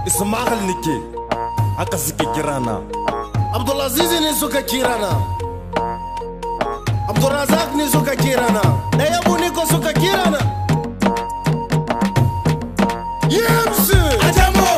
Ismail nike haka suke kirana. Abdulaziz ne suka kirana. Abdulrazak ne suka kirana. Dayabu ne ko suka kirana. Yemsi Ajamo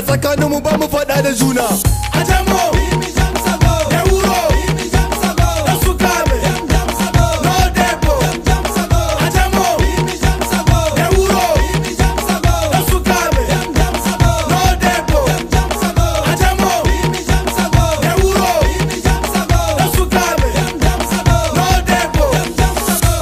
tsakanin mu ba mu faɗa da juna. Ajamo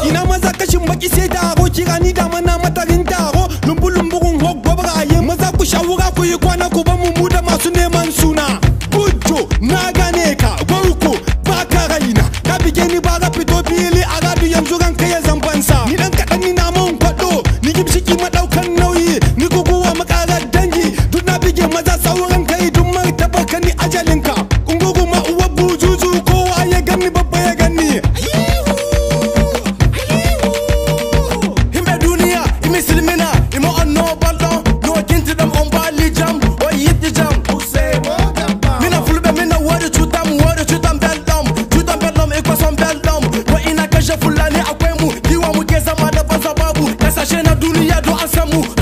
ina maza kashin baki sai da aboki rani da mana matarin taro lumbu-lumbugun hog babraye maza ku shawura ku yi kwana ku ba mu da masu neman suna. Bujo na gane ka gwarko ba ka raina ka bige ni ba ga fito fili a radu yanzu ran kai ya zamfansa ni dan kaɗan ni na mun kwaɗo ni gimshiki madaukan nauyi ni guguwa makarar dangi duk na bige maza sauran kai duk martaba ka ni ajalinka kungugu ma uwa bujuju kowa ya gani babba ya gani. Fulani akwai mu, kiwa muke zama da banza babu. Kasashe na duniya do an samu.